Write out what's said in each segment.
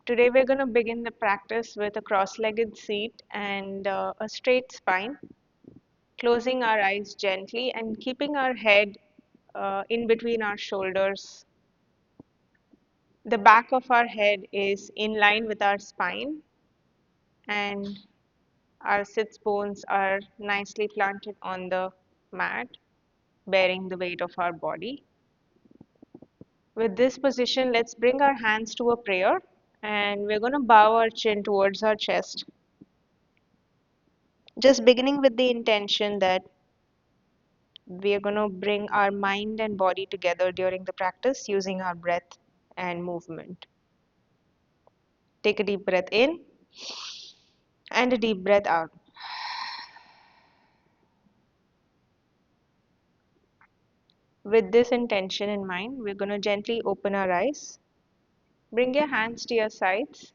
Today we're going to begin the practice with a cross-legged seat and a straight spine, closing our eyes gently and keeping our head in between our shoulders. The back of our head is in line with our spine and our sits bones are nicely planted on the mat, bearing the weight of our body. With this position, let's bring our hands to a prayer and we're going to bow our chin towards our chest. Just beginning with the intention that we are going to bring our mind and body together during the practice using our breath and movement. Take a deep breath in and a deep breath out. With this intention in mind, we're going to gently open our eyes. Bring your hands to your sides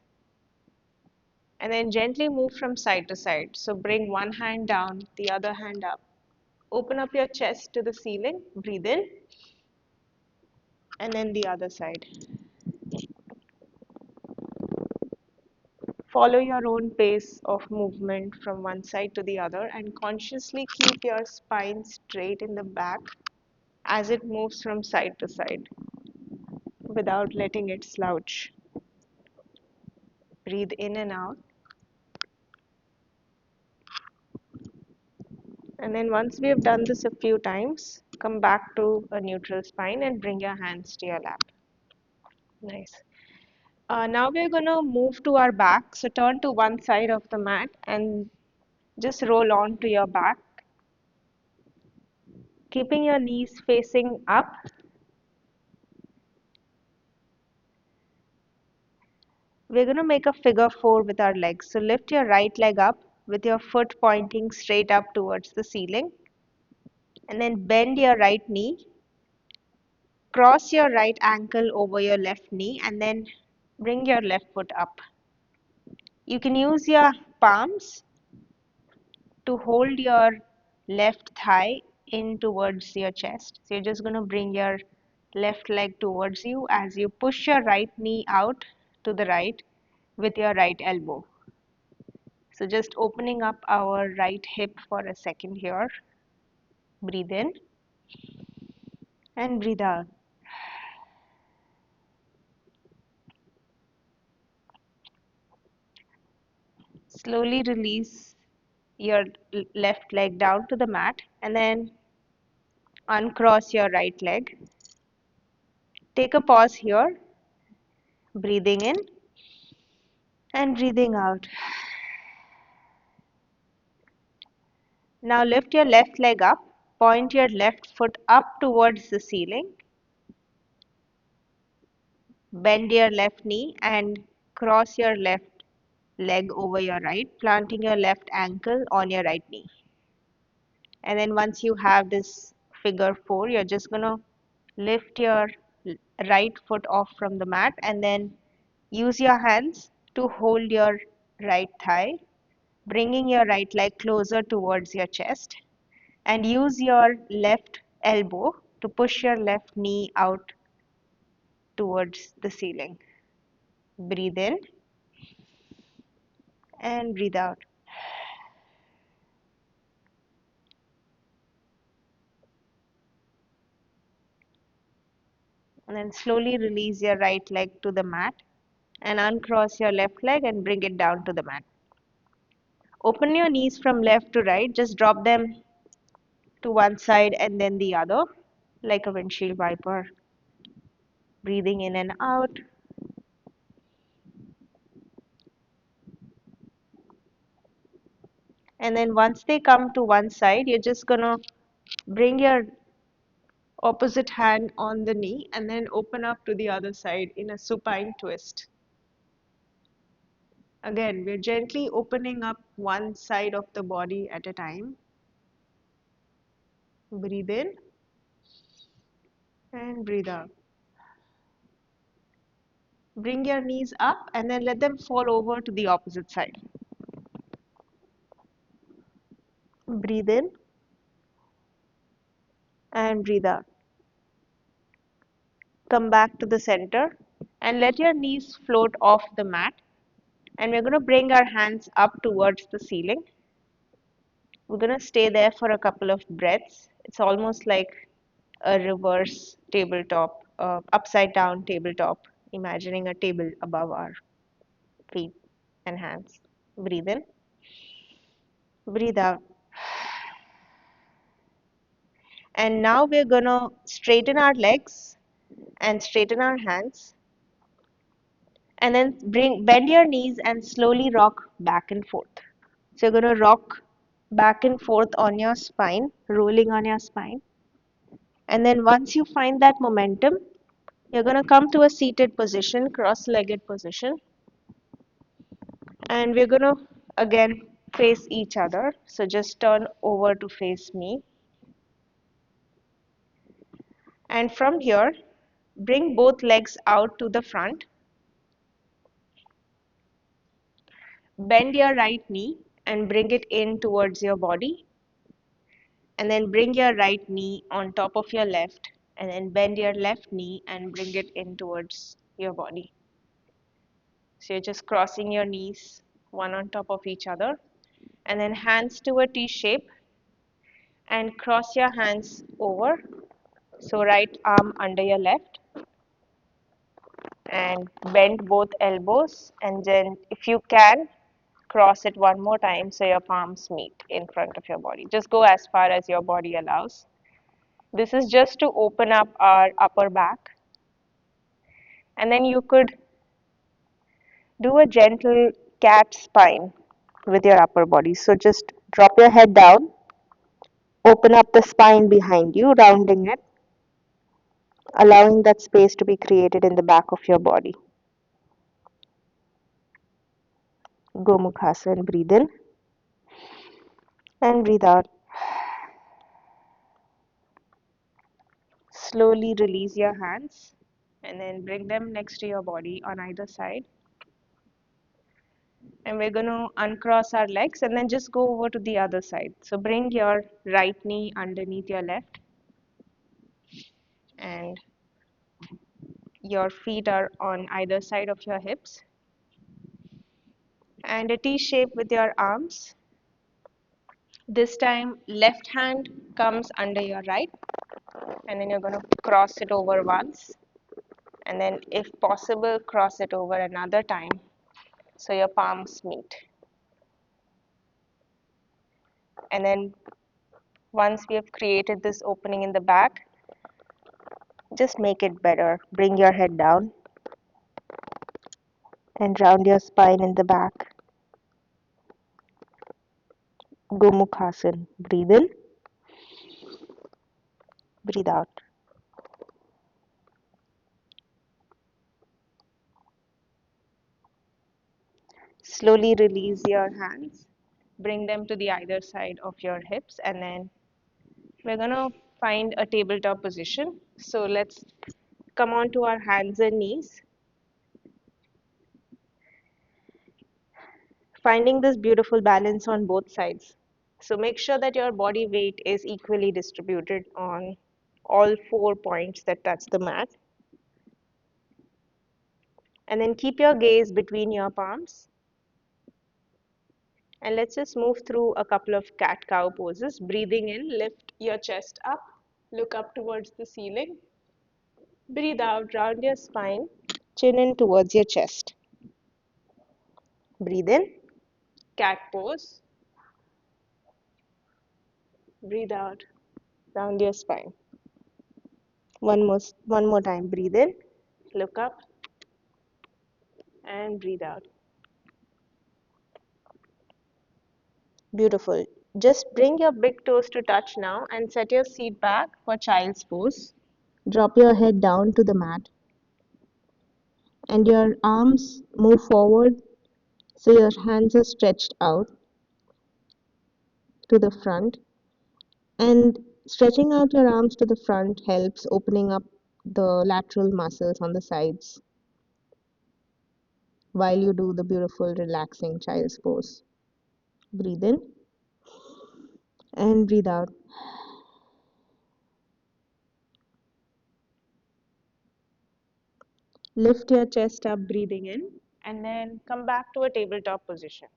and then gently move from side to side. So bring one hand down, the other hand up. Open up your chest to the ceiling. Breathe in and then the other side. Follow your own pace of movement from one side to the other and consciously keep your spine straight in the back as it moves from side to side without letting it slouch. Breathe in and out. And then once we have done this a few times, come back to a neutral spine and bring your hands to your lap. Nice. Now we're going to move to our back. So turn to one side of the mat and just roll on to your back, keeping your knees facing up. We're going to make a figure 4 with our legs. So lift your right leg up with your foot pointing straight up towards the ceiling. And then bend your right knee. Cross your right ankle over your left knee and then bring your left foot up. You can use your palms to hold your left thigh in towards your chest. So you're just going to bring your left leg towards you as you push your right knee out to the right with your right elbow. So just opening up our right hip for a second here. Breathe in and breathe out. Slowly release your left leg down to the mat and then uncross your right leg. Take a pause here, breathing in and breathing out. Now lift your left leg up, point your left foot up towards the ceiling, bend your left knee and cross your left leg over your right, planting your left ankle on your right knee. And then once you have this figure 4, you're just going to lift your right foot off from the mat and then use your hands to hold your right thigh, bringing your right leg closer towards your chest, and use your left elbow to push your left knee out towards the ceiling. Breathe in and breathe out. And then slowly release your right leg to the mat and uncross your left leg and bring it down to the mat. Open your knees from left to right, just drop them to one side and then the other, like a windshield wiper. Breathing in and out. And then once they come to one side, you're just gonna bring your opposite hand on the knee and then open up to the other side in a supine twist. Again, we're gently opening up one side of the body at a time. Breathe in and breathe out. Bring your knees up and then let them fall over to the opposite side. Breathe in and breathe out. Come back to the center And let your knees float off the mat. And we're going to bring our hands up towards the ceiling. We're going to stay there for a couple of breaths. It's almost like a reverse tabletop, upside down tabletop, imagining a table above our feet and hands. Breathe in, breathe out. And now we're going to straighten our legs and straighten our hands. And then bend your knees and slowly rock back and forth. So you're going to rock back and forth on your spine, rolling on your spine. And then once you find that momentum, you're going to come to a seated position, cross-legged position. And we're going to again face each other. So just turn over to face me. And from here, bring both legs out to the front. Bend your right knee and bring it in towards your body. And then bring your right knee on top of your left. And then bend your left knee and bring it in towards your body. So you're just crossing your knees one on top of each other. And then hands to a T shape. And cross your hands over. So right arm under your left. And bend both elbows. And then if you can, cross it one more time so your palms meet in front of your body. Just go as far as your body allows. This is just to open up our upper back. And then you could do a gentle cat spine with your upper body. So just drop your head down, open up the spine behind you, rounding it, allowing that space to be created in the back of your body. Gomukhasana, breathe in and breathe out. Slowly release your hands and then bring them next to your body on either side. And we're going to uncross our legs and then just go over to the other side. So bring your right knee underneath your left and your feet are on either side of your hips. And a T shape with your arms. This time left hand comes under your right and then you're going to cross it over once and then if possible cross it over another time so your palms meet. And then once we have created this opening in the back, just make it better. Bring your head down and round your spine in the back. Gomukhasana. Breathe in, breathe out. Slowly release your hands. Bring them to the either side of your hips and then we're going to find a tabletop position. So let's come on to our hands and knees. Finding this beautiful balance on both sides. So make sure that your body weight is equally distributed on all 4 points that touch the mat. And then keep your gaze between your palms. And let's just move through a couple of cat-cow poses. Breathing in, lift your chest up, look up towards the ceiling. Breathe out, round your spine, chin in towards your chest. Breathe in, cat pose. Breathe out, round your spine. One more time. Breathe in, look up, and breathe out. Beautiful. Just bring your big toes to touch now and set your seat back for child's pose. Drop your head down to the mat and your arms move forward so your hands are stretched out to the front. And stretching out your arms to the front helps opening up the lateral muscles on the sides while you do the beautiful relaxing child's pose. Breathe in and breathe out. Lift your chest up, breathing in, and then come back to a tabletop position.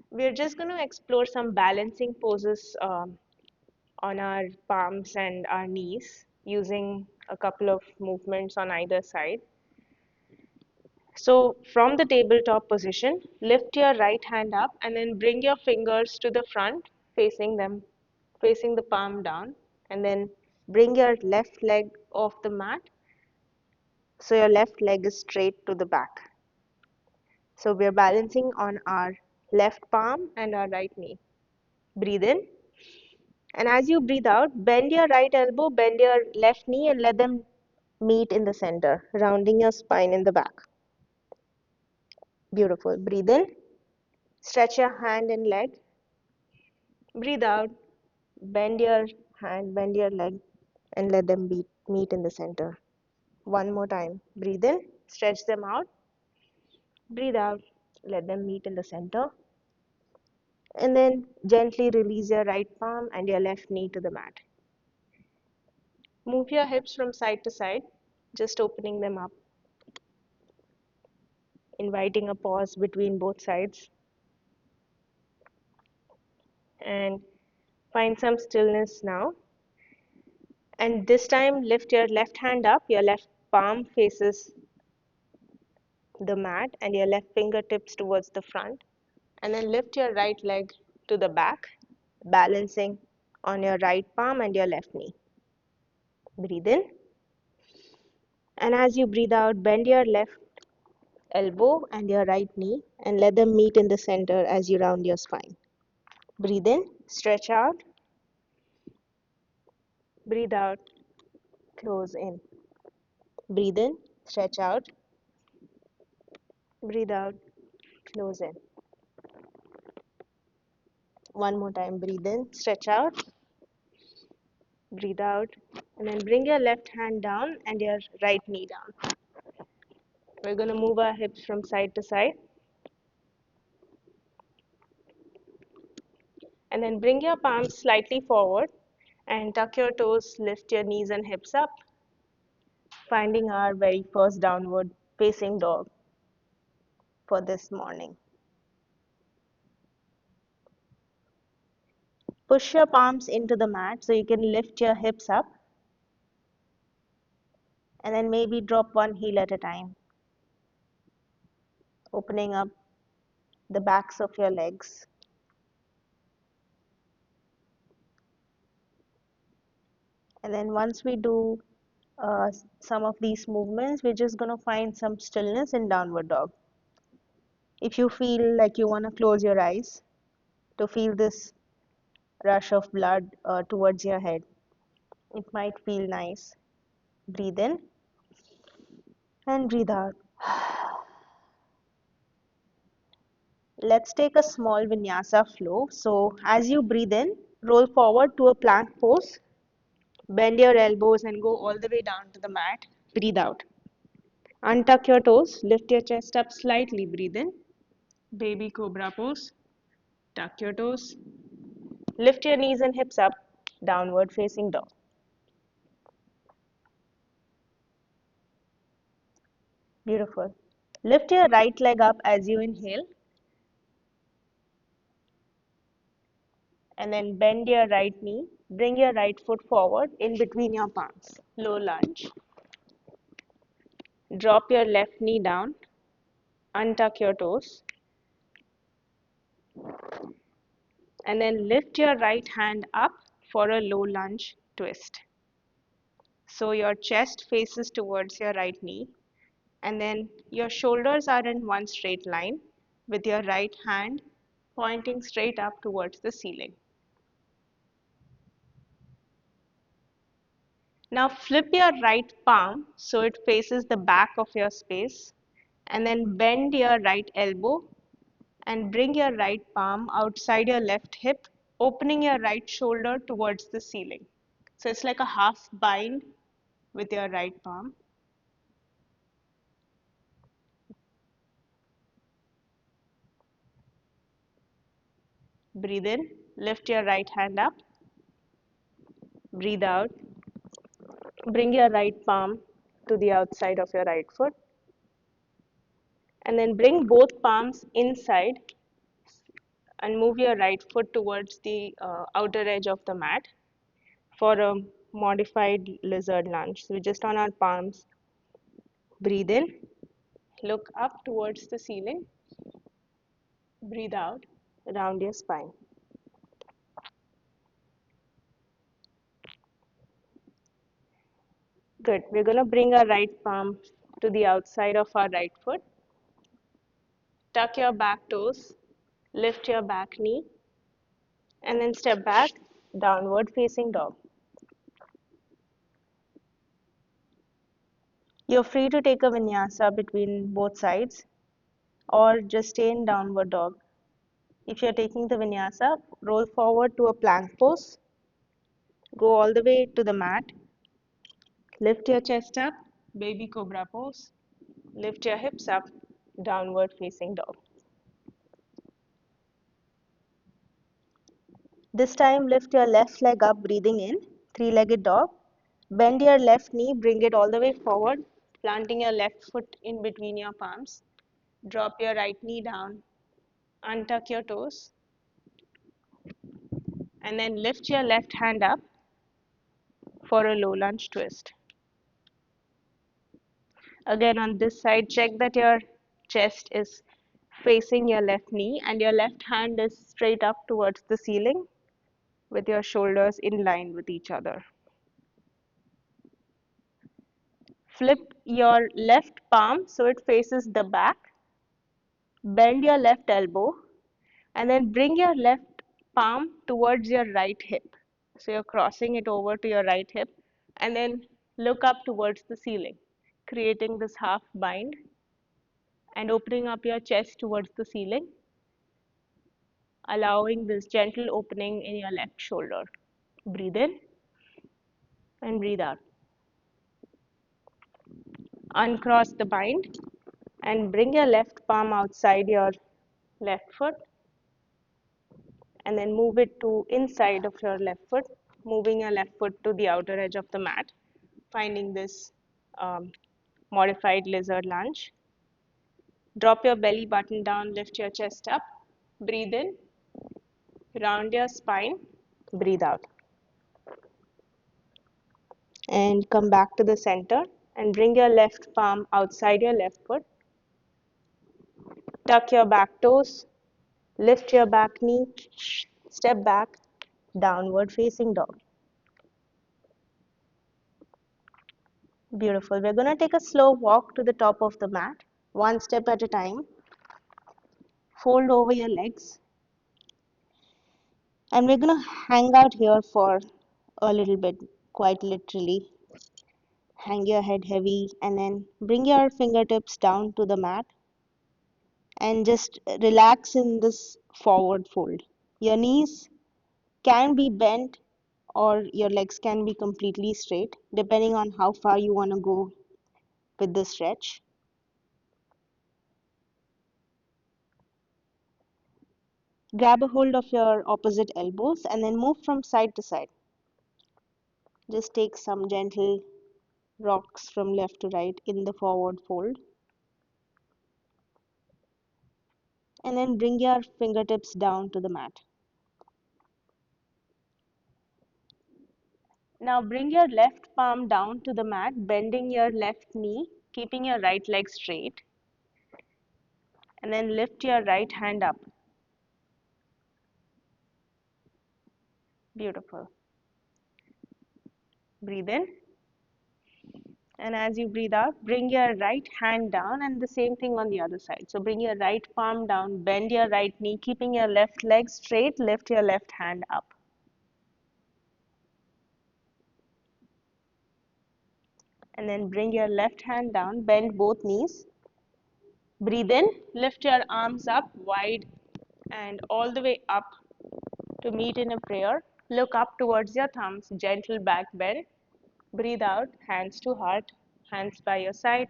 We're just going to explore some balancing poses on our palms and our knees using a couple of movements on either side. So from the tabletop position, lift your right hand up and then bring your fingers to the front, facing the palm down, and then bring your left leg off the mat so your left leg is straight to the back. So we're balancing on our left palm and our right knee. Breathe in. And as you breathe out, bend your right elbow, bend your left knee, and let them meet in the center, rounding your spine in the back. Beautiful. Breathe in. Stretch your hand and leg. Breathe out. Bend your hand, bend your leg, and let them meet in the center. One more time. Breathe in. Stretch them out. Breathe out. Let them meet in the center. And then gently release your right palm and your left knee to the mat. Move your hips from side to side, just opening them up, inviting a pause between both sides. And find some stillness now. And this time, lift your left hand up, your left palm faces the mat, and your left fingertips towards the front. And then lift your right leg to the back, balancing on your right palm and your left knee. Breathe in. And as you breathe out, bend your left elbow and your right knee and let them meet in the center as you round your spine. Breathe in, stretch out, breathe out, close in. Breathe in, stretch out, breathe out, close in. One more time, breathe in, stretch out, breathe out, and then bring your left hand down and your right knee down. We're going to move our hips from side to side. And then bring your palms slightly forward and tuck your toes, lift your knees and hips up, finding our very first downward facing dog for this morning. Push your palms into the mat so you can lift your hips up and then maybe drop one heel at a time, opening up the backs of your legs. And then once we do some of these movements, we're just going to find some stillness in downward dog. If you feel like you want to close your eyes to feel this rush of blood towards your head, it might feel nice. Breathe in and breathe out. Let's take a small vinyasa flow. So as you breathe in, roll forward to a plank pose. Bend your elbows and go all the way down to the mat. Breathe out. Untuck your toes. Lift your chest up slightly. Breathe in. Baby cobra pose. Tuck your toes. Lift your knees and hips up. Downward facing dog. Beautiful. Lift your right leg up as you inhale. And then bend your right knee. Bring your right foot forward in between your palms. Low lunge. Drop your left knee down. Untuck your toes. And then lift your right hand up for a low lunge twist. So your chest faces towards your right knee. And then your shoulders are in one straight line with your right hand pointing straight up towards the ceiling. Now flip your right palm so it faces the back of your space and then bend your right elbow and bring your right palm outside your left hip, opening your right shoulder towards the ceiling. So it's like a half bind with your right palm. Breathe in, lift your right hand up. Breathe out, bring your right palm to the outside of your right foot. And then bring both palms inside and move your right foot towards the outer edge of the mat for a modified lizard lunge. So we're just on our palms. Breathe in, look up towards the ceiling. Breathe out, round your spine. Good. We're going to bring our right palm to the outside of our right foot. Tuck your back toes, lift your back knee, and then step back, downward facing dog. You're free to take a vinyasa between both sides or just stay in downward dog. If you're taking the vinyasa, roll forward to a plank pose, go all the way to the mat, lift your chest up, baby cobra pose, lift your hips up, downward facing dog. This time lift your left leg up, breathing in, three-legged dog. Bend your left knee, bring it all the way forward, planting your left foot in between your palms. Drop your right knee down, untuck your toes, and then lift your left hand up for a low lunge twist. Again, on this side, check that your chest is facing your left knee and your left hand is straight up towards the ceiling with your shoulders in line with each other. Flip your left palm so it faces the back. Bend your left elbow and then bring your left palm towards your right hip. So you're crossing it over to your right hip and then look up towards the ceiling, creating this half bind and opening up your chest towards the ceiling, allowing this gentle opening in your left shoulder. Breathe in and breathe out. Uncross the bind and bring your left palm outside your left foot and then move it to inside of your left foot, moving your left foot to the outer edge of the mat, finding this modified lizard lunge. Drop your belly button down, lift your chest up, breathe in, round your spine, breathe out. And come back to the center and bring your left palm outside your left foot. Tuck your back toes, lift your back knee, step back, downward facing dog. Beautiful. We're going to take a slow walk to the top of the mat, one step at a time. Fold over your legs. And we're going to hang out here for a little bit, quite literally. Hang your head heavy and then bring your fingertips down to the mat and just relax in this forward fold. Your knees can be bent or your legs can be completely straight, depending on how far you want to go with the stretch. Grab a hold of your opposite elbows and then move from side to side. Just take some gentle rocks from left to right in the forward fold. And then bring your fingertips down to the mat. Now bring your left palm down to the mat, bending your left knee, keeping your right leg straight. And then lift your right hand up. Beautiful. Breathe in. And as you breathe out, bring your right hand down and the same thing on the other side. So bring your right palm down, bend your right knee, keeping your left leg straight, lift your left hand up. And then bring your left hand down, bend both knees. Breathe in, lift your arms up wide and all the way up to meet in a prayer. Look up towards your thumbs, gentle back bend. Breathe out, hands to heart, hands by your side,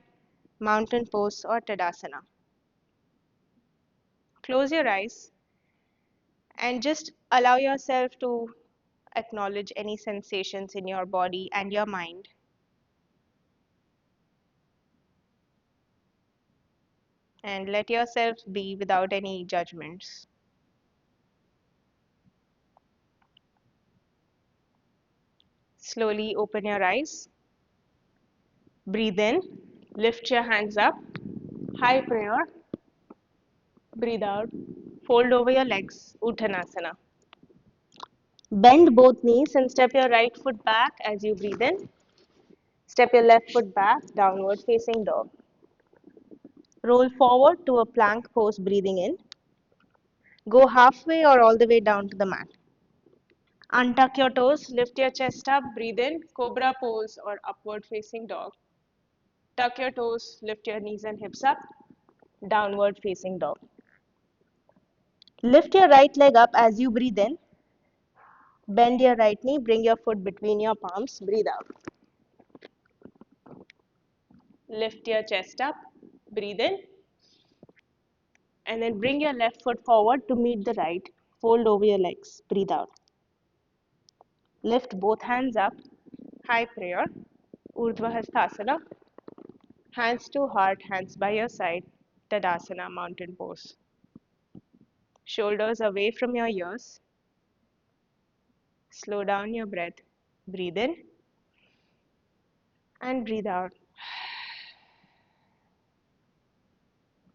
mountain pose or Tadasana. Close your eyes and just allow yourself to acknowledge any sensations in your body and your mind. and let yourself be without any judgments. Slowly open your eyes. Breathe in. Lift your hands up. High prayer. Breathe out. Fold over your legs. Uttanasana. Bend both knees and step your right foot back as you breathe in. Step your left foot back, downward facing dog. Roll forward to a plank pose, breathing in. Go halfway or all the way down to the mat. Untuck your toes, lift your chest up, breathe in, cobra pose or upward facing dog. Tuck your toes, lift your knees and hips up, downward facing dog. Lift your right leg up as you breathe in. Bend your right knee, bring your foot between your palms, breathe out. Lift your chest up, breathe in, and then bring your left foot forward to meet the right. Fold over your legs, breathe out. Lift both hands up, high prayer, Urdhva Hastasana. Hands to heart, hands by your side, Tadasana, mountain pose. Shoulders away from your ears. Slow down your breath. Breathe in and breathe out.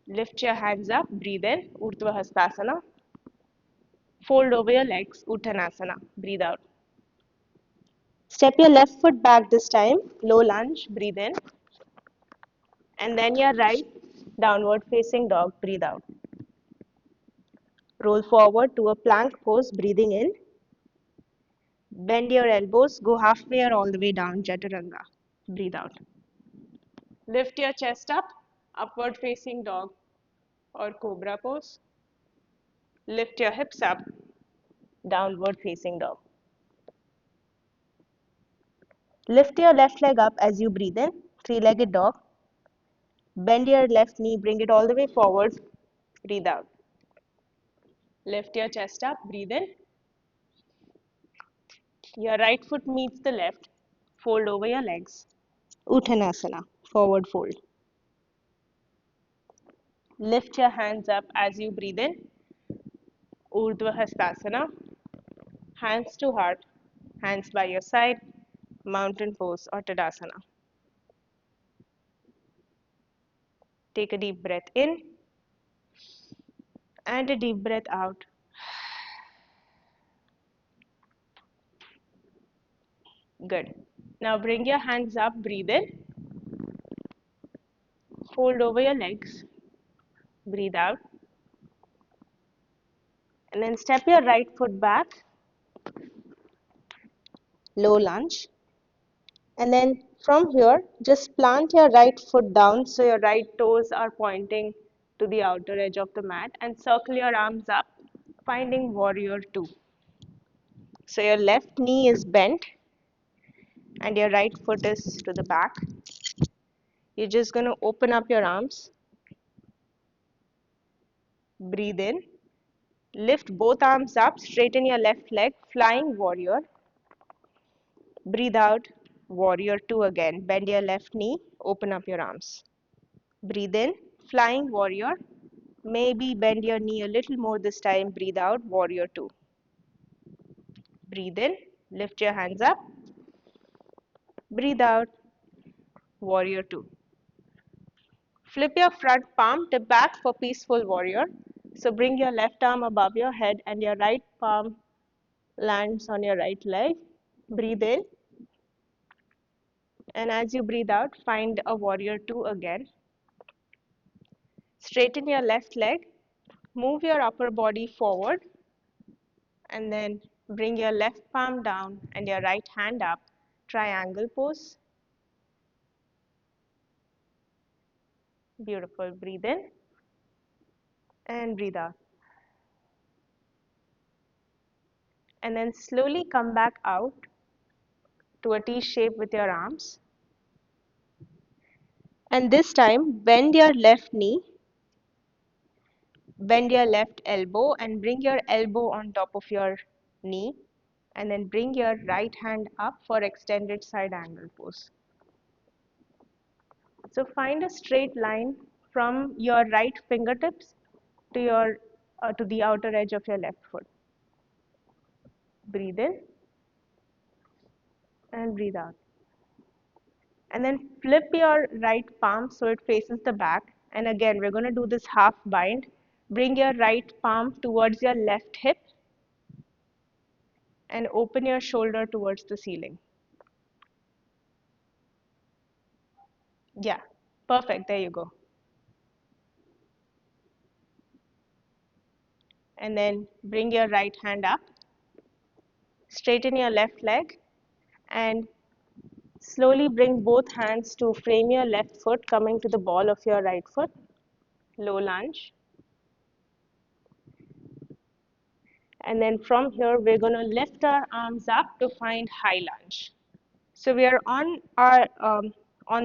Lift your hands up, breathe in, Urdhva Hastasana. Fold over your legs, Uttanasana. Breathe out. Step your left foot back this time, low lunge, breathe in. And then your right, downward facing dog, breathe out. Roll forward to a plank pose, breathing in. Bend your elbows, go halfway or all the way down, Chaturanga. Breathe out. Lift your chest up, upward facing dog or cobra pose. Lift your hips up, downward facing dog. Lift your left leg up as you breathe in, three-legged dog. Bend your left knee, bring it all the way forward. Breathe out. Lift your chest up, breathe in. Your right foot meets the left. Fold over your legs. Uttanasana, forward fold. Lift your hands up as you breathe in. Urdhva Hastasana. Hands to heart, hands by your side, mountain pose or Tadasana. Take a deep breath in and a deep breath out. Good. Now bring your hands up, breathe in, fold over your legs, breathe out, and then step your right foot back, low lunge, and then from here, just plant your right foot down so your right toes are pointing to the outer edge of the mat and circle your arms up, finding warrior two. So your left knee is bent and your right foot is to the back. You're just going to open up your arms, breathe in, lift both arms up, straighten your left leg, flying warrior. Breathe out, warrior two again. Bend your left knee, open up your arms. Breathe in, flying warrior. Maybe bend your knee a little more this time. Breathe out, warrior two. Breathe in, lift your hands up. Breathe out, warrior two. Flip your front palm, tip back for peaceful warrior. So bring your left arm above your head and your right palm lands on your right leg. Breathe in. And as you breathe out, find a warrior two again. Straighten your left leg. Move your upper body forward. And then bring your left palm down and your right hand up. Triangle pose. Beautiful. Breathe in. And breathe out. And then slowly come back out to a T shape with your arms. And this time, bend your left knee, bend your left elbow, and bring your elbow on top of your knee. And then bring your right hand up for extended side angle pose. So find a straight line from your right fingertips to your to the outer edge of your left foot. Breathe in and breathe out. And then flip your right palm so it faces the back. And again, we're going to do this half bind. Bring your right palm towards your left hip and open your shoulder towards the ceiling. Yeah, perfect. There you go. And then bring your right hand up, straighten your left leg, and slowly bring both hands to frame your left foot coming to the ball of your right foot. Low lunge. And then from here, we're going to lift our arms up to find high lunge. So we are on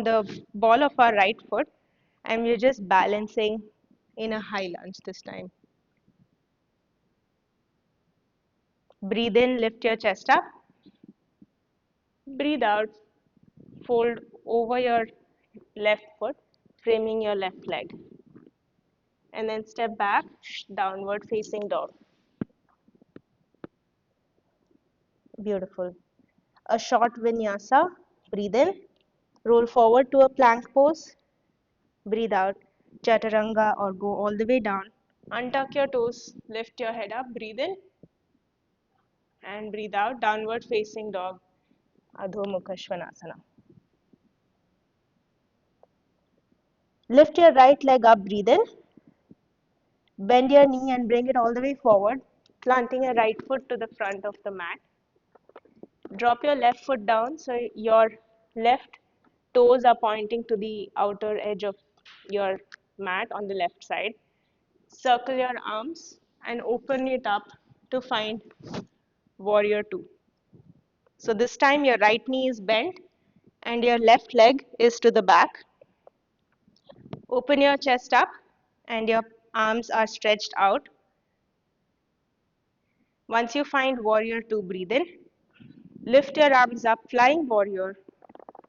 the ball of our right foot, and we're just balancing in a high lunge this time. Breathe in, lift your chest up. Breathe out, fold over your left foot, framing your left leg. And then step back, downward facing dog. Beautiful. A short vinyasa. Breathe in, roll forward to a plank pose. Breathe out, chaturanga or go all the way down. Untuck your toes, lift your head up, breathe in and breathe out, downward facing dog, Adho Mukha Svanasana. Lift your right leg up, breathe in. Bend your knee and bring it all the way forward, planting your right foot to the front of the mat. Drop your left foot down so your left toes are pointing to the outer edge of your mat on the left side. Circle your arms and open it up to find warrior two. So this time your right knee is bent and your left leg is to the back. Open your chest up and your arms are stretched out. Once you find warrior two, breathe in. Lift your arms up, flying warrior.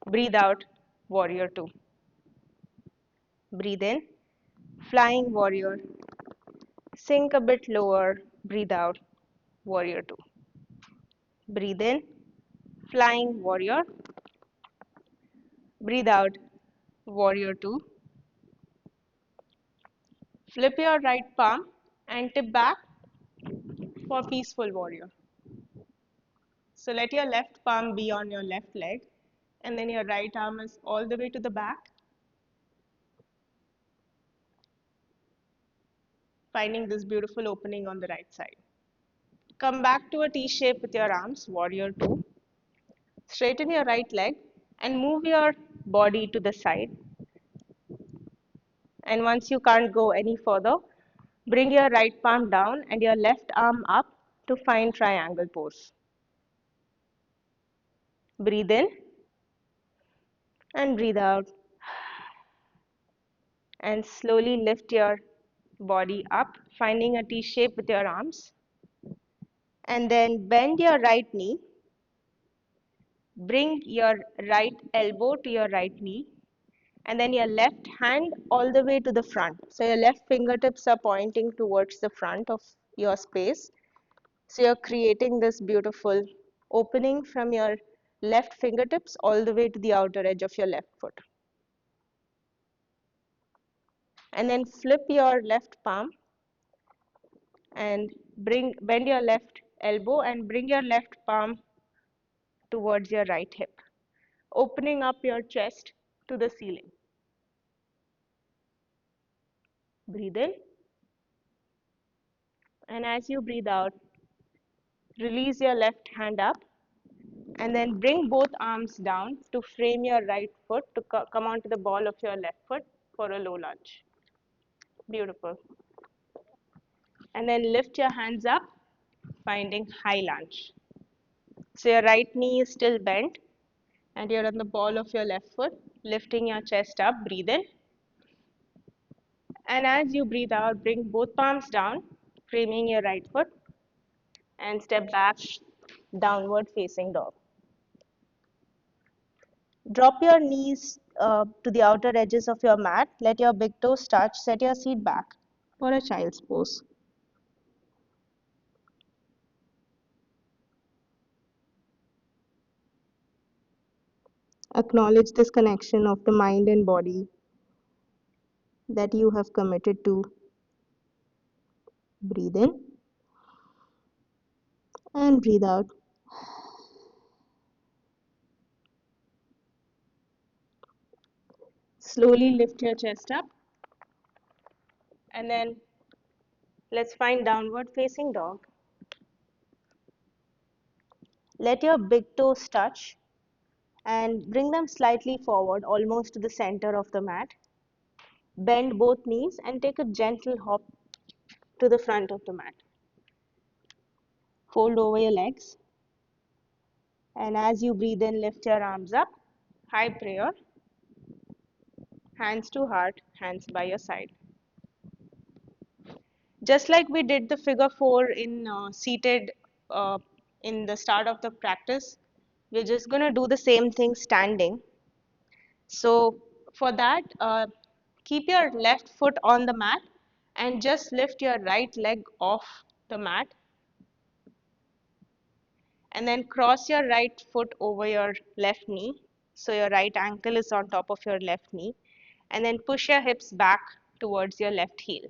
Breathe out, warrior two. Breathe in, flying warrior. Sink a bit lower, breathe out, warrior two. Breathe in, flying warrior. Breathe out, warrior two. Flip your right palm and tip back for peaceful warrior. So let your left palm be on your left leg and then your right arm is all the way to the back, finding this beautiful opening on the right side. Come back to a T shape with your arms, warrior two. Straighten your right leg and move your body to the side. And once you can't go any further, bring your right palm down and your left arm up to find triangle pose. Breathe in and breathe out. And slowly lift your body up, finding a T shape with your arms. And then bend your right knee. Bring your right elbow to your right knee. And then your left hand all the way to the front. So your left fingertips are pointing towards the front of your space. So you're creating this beautiful opening from your left fingertips all the way to the outer edge of your left foot. And then flip your left palm and bend your left elbow and bring your left palm towards your right hip, opening up your chest to the ceiling. Breathe in, and as you breathe out, release your left hand up and then bring both arms down to frame your right foot to come onto the ball of your left foot for a low lunge. Beautiful. And then lift your hands up, finding high lunge. So your right knee is still bent and you're on the ball of your left foot, lifting your chest up, breathe in. And as you breathe out, bring both palms down, framing your right foot, and step back, downward facing dog. Drop your knees to the outer edges of your mat. Let your big toes touch. Set your seat back for a child's pose. Acknowledge this connection of the mind and body that you have committed to. Breathe in and breathe out. Slowly lift your chest up, and then let's find downward facing dog. Let your big toes touch and bring them slightly forward, almost to the center of the mat. Bend both knees and take a gentle hop to the front of the mat. Fold over your legs, and as you breathe in, lift your arms up. High prayer, hands to heart, hands by your side. Just like we did the figure 4 in seated in the start of the practice, we're just going to do the same thing standing. So for that, keep your left foot on the mat and just lift your right leg off the mat, and then cross your right foot over your left knee. So your right ankle is on top of your left knee, and then push your hips back towards your left heel.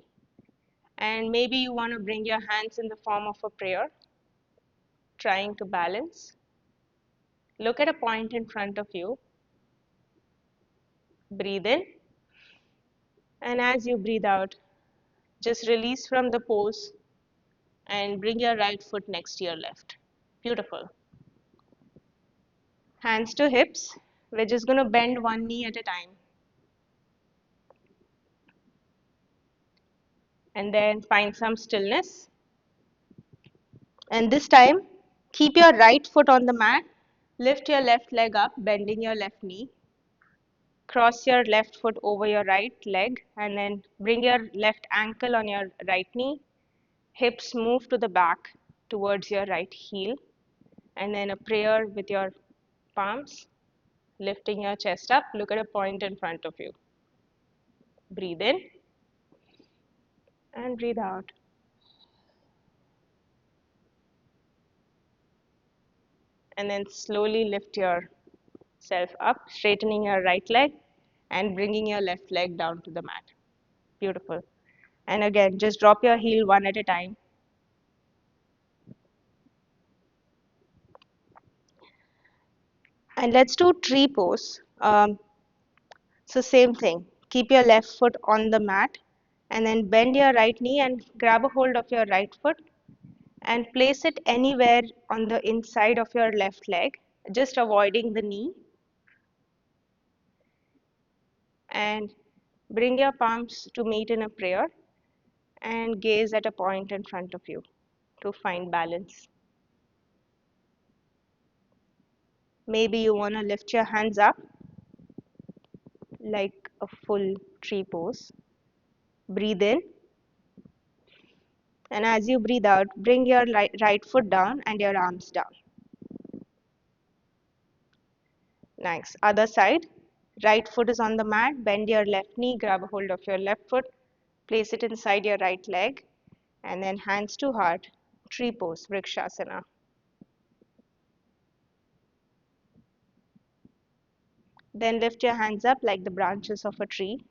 And maybe you want to bring your hands in the form of a prayer, trying to balance. Look at a point in front of you. Breathe in, and as you breathe out, just release from the pose and bring your right foot next to your left. Beautiful. Hands to hips. We're just going to bend one knee at a time. And then find some stillness. And this time, keep your right foot on the mat. Lift your left leg up, bending your left knee. Cross your left foot over your right leg, and then bring your left ankle on your right knee. Hips move to the back towards your right heel. And then a prayer with your palms, lifting your chest up. Look at a point in front of you. Breathe in and breathe out. And then slowly lift yourself up, straightening your right leg and bringing your left leg down to the mat. Beautiful. And again, just drop your heel one at a time. And let's do tree pose. So same thing. Keep your left foot on the mat and then bend your right knee and grab a hold of your right foot and place it anywhere on the inside of your left leg, just avoiding the knee. And bring your palms to meet in a prayer and gaze at a point in front of you to find balance. Maybe you want to lift your hands up like a full tree pose. Breathe in, and as you breathe out, bring your right foot down and your arms down. Nice. Other side. Right foot is on the mat. Bend your left knee, grab a hold of your left foot, place it inside your right leg, and then hands to heart, tree pose, Vrikshasana. Then lift your hands up like the branches of a tree.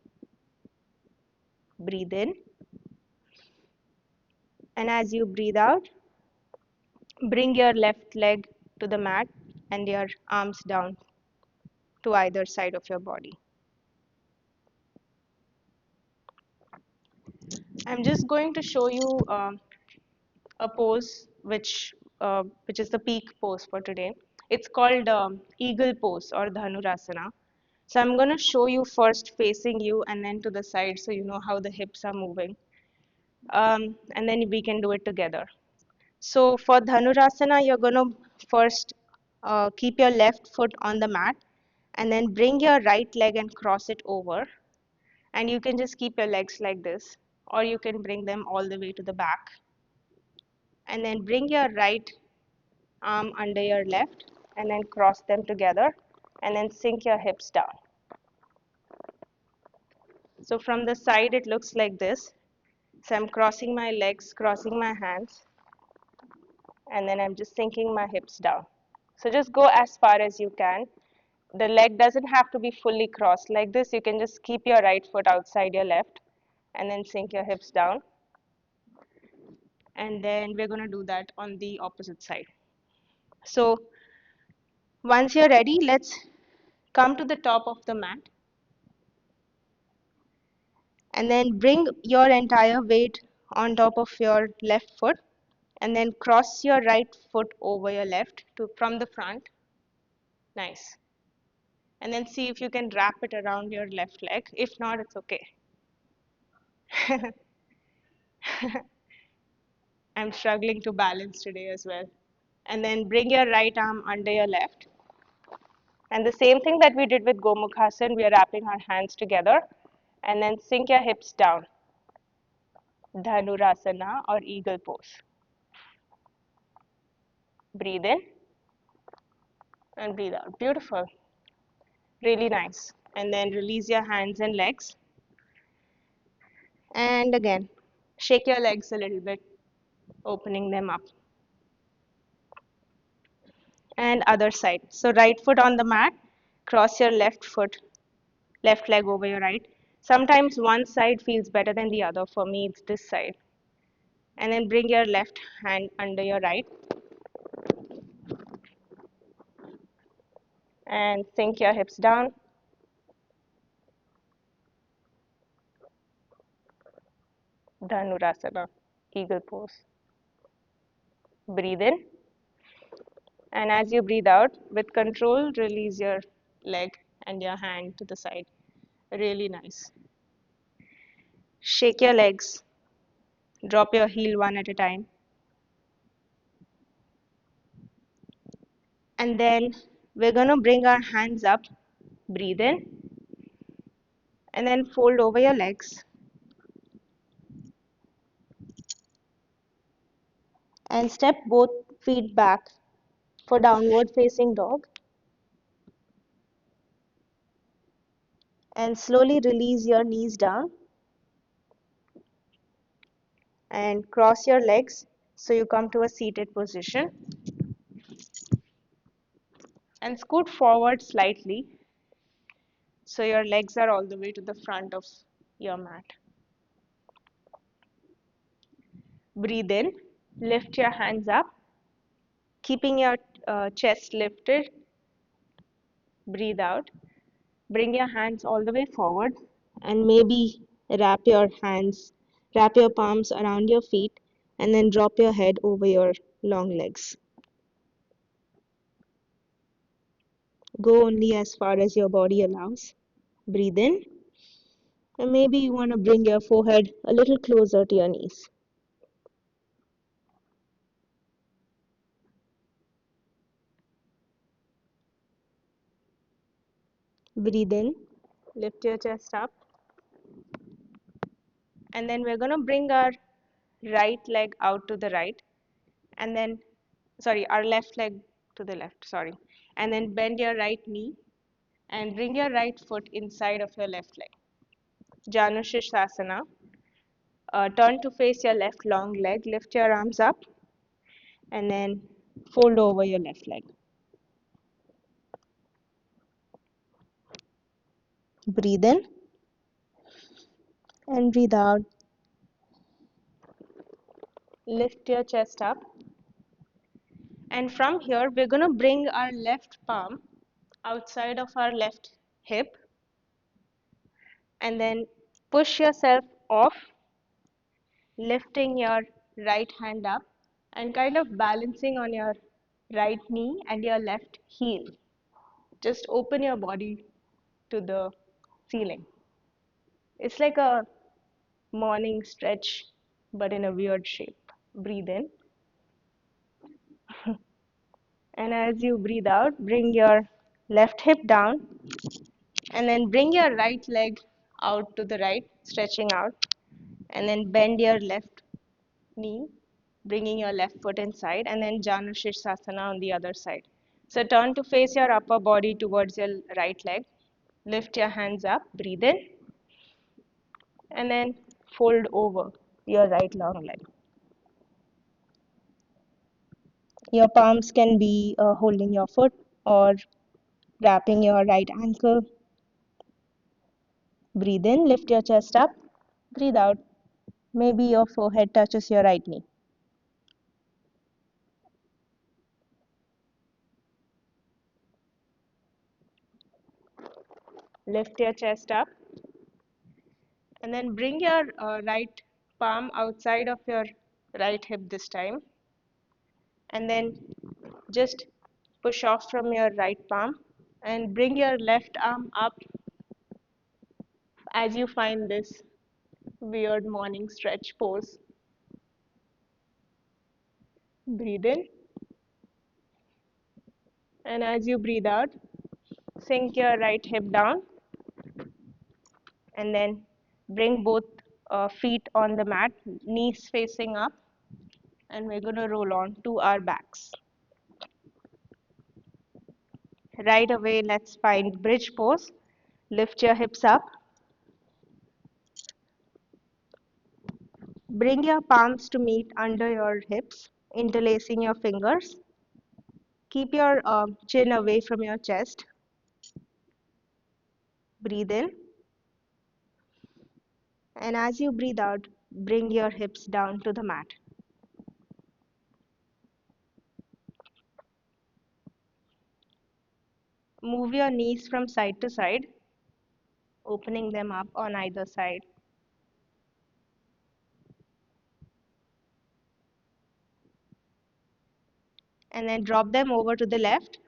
Breathe in. And as you breathe out, bring your left leg to the mat and your arms down to either side of your body. I'm just going to show you a pose which is the peak pose for today. It's called eagle pose or Dhanurasana. So I'm going to show you first facing you and then to the side so you know how the hips are moving. And then we can do it together. So for Dhanurasana, you're going to first keep your left foot on the mat and then bring your right leg and cross it over. And you can just keep your legs like this, or you can bring them all the way to the back. And then bring your right arm under your left and then cross them together and then sink your hips down. So from the side, it looks like this. So I'm crossing my legs, crossing my hands, and then I'm just sinking my hips down. So just go as far as you can. The leg doesn't have to be fully crossed like this. You can just keep your right foot outside your left and then sink your hips down. And then we're going to do that on the opposite side. So once you're ready, let's come to the top of the mat and then bring your entire weight on top of your left foot and then cross your right foot over your left to from the front. Nice. And then see if you can wrap it around your left leg. If not, it's okay. I'm struggling to balance today as well. And then bring your right arm under your left. And the same thing that we did with Gomukhasan, we are wrapping our hands together and then sink your hips down. Dhanurasana or eagle pose. Breathe in and breathe out. Beautiful. Really nice. And then release your hands and legs. And again, shake your legs a little bit, opening them up. And other side. So right foot on the mat, cross your left foot, left leg over your right. Sometimes one side feels better than the other. For me, it's this side. And then bring your left hand under your right and sink your hips down. Dhanurasana, eagle pose. Breathe in. And as you breathe out, with control, release your leg and your hand to the side. Really nice. Shake your legs. Drop your heel one at a time. And then we're going to bring our hands up. Breathe in. And then fold over your legs. And step both feet back for downward facing dog. And slowly release your knees down. And cross your legs so you come to a seated position. And scoot forward slightly so your legs are all the way to the front of your mat. Breathe in, lift your hands up, keeping your chest lifted. Breathe out, bring your hands all the way forward and maybe wrap your palms around your feet and then drop your head over your long legs. Go only as far as your body allows. Breathe in, and maybe you want to bring your forehead a little closer to your knees. Breathe in, lift your chest up, and then we're going to bring our right leg out to the right, and then, sorry, our left leg to the left, sorry, and then bend your right knee and bring your right foot inside of your left leg. Janushirshasana. Turn to face your left long leg, lift your arms up, and then fold over your left leg. Breathe in and breathe out. Lift your chest up. And from here, we're going to bring our left palm outside of our left hip and then push yourself off, lifting your right hand up and kind of balancing on your right knee and your left heel. Just open your body to the ceiling. It's like a morning stretch, but in a weird shape. Breathe in. And as you breathe out, bring your left hip down and then bring your right leg out to the right, stretching out. And then bend your left knee, bringing your left foot inside, and then Janu Shirsasana on the other side. So turn to face your upper body towards your right leg. Lift your hands up, breathe in. and then fold over your right long leg. Your palms can be holding your foot or wrapping your right ankle. Breathe in, lift your chest up. Breathe out. Maybe your forehead touches your right knee. Lift your chest up and then bring your right palm outside of your right hip this time, and then just push off from your right palm and bring your left arm up as you find this weird morning stretch pose. Breathe in, and as you breathe out, sink your right hip down and then bring both feet on the mat, knees facing up, and we're going to roll on to our backs. Right away, let's find bridge pose. Lift your hips up. Bring your palms to meet under your hips, interlacing your fingers. Keep your chin away from your chest. Breathe in. And as you breathe out, bring your hips down to the mat. Move your knees from side to side, opening them up on either side. And then drop them over to the left,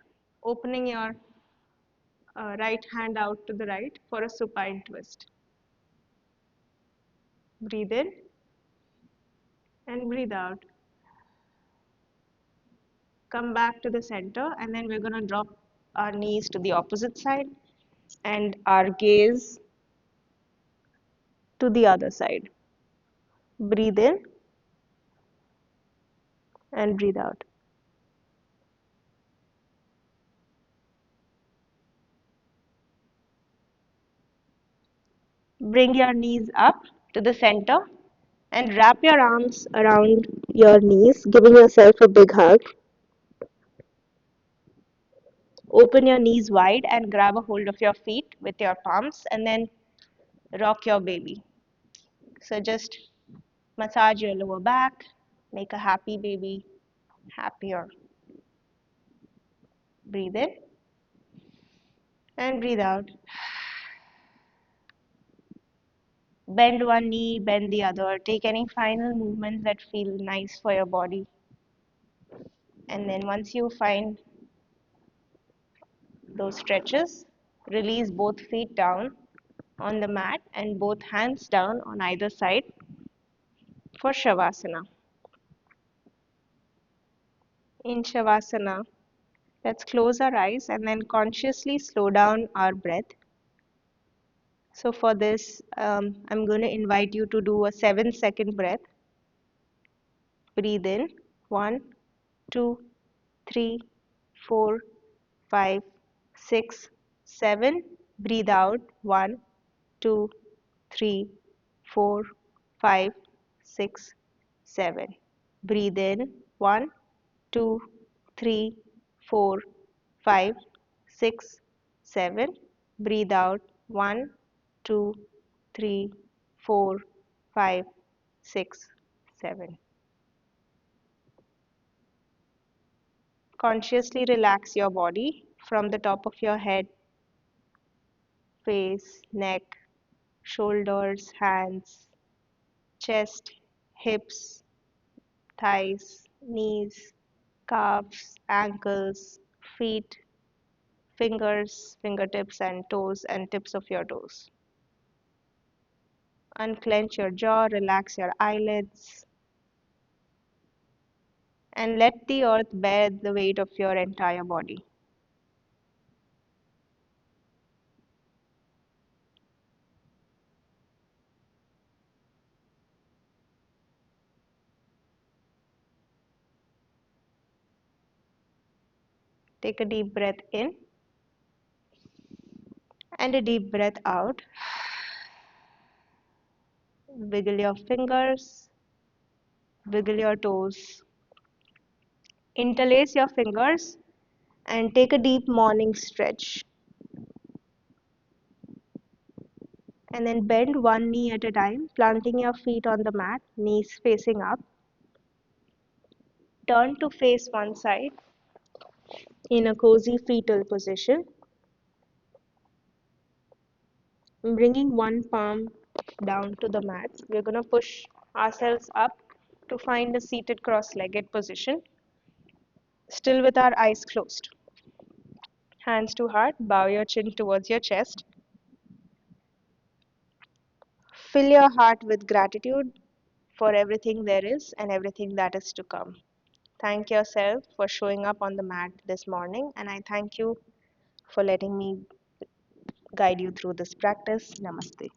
opening your right hand out to the right for a supine twist. Breathe in and breathe out. Come back to the center, and then we're going to drop our knees to the opposite side and our gaze to the other side. Breathe in and breathe out. Bring your knees up to the center and wrap your arms around your knees, giving yourself a big hug. Open your knees wide and grab a hold of your feet with your palms and then rock your baby. So just massage your lower back, make a happy baby happier. Breathe in and breathe out. Bend one knee, bend the other. Take any final movements that feel nice for your body. And then once you find those stretches, release both feet down on the mat and both hands down on either side for Shavasana. In Shavasana, let's close our eyes and then consciously slow down our breath. So for this, I'm going to invite you to do a 7-second breath. Breathe in, 1, 2, 3, 4, 5, 6, 7. Breathe out, 1, 2, 3, 4, 5, 6, 7. Breathe in, 1, 2, 3, 4, 5, 6, 7. Breathe out, 1, 2, 3, 4, 5, 6, 7. Consciously relax your body from the top of your head, face, neck, shoulders, hands, chest, hips, thighs, knees, calves, ankles, feet, fingers, fingertips, and toes, and tips of your toes. Unclench your jaw, relax your eyelids, and let the earth bear the weight of your entire body. Take a deep breath in and a deep breath out. Wiggle your fingers, wiggle your toes. Interlace your fingers and take a deep morning stretch. And then bend one knee at a time, planting your feet on the mat, knees facing up. Turn to face one side in a cozy fetal position, bringing one palm down to the mat. We're going to push ourselves up to find a seated cross-legged position, still with our eyes closed. Hands to heart, bow your chin towards your chest. Fill your heart with gratitude for everything there is and everything that is to come. Thank yourself for showing up on the mat this morning, and I thank you for letting me guide you through this practice. Namaste.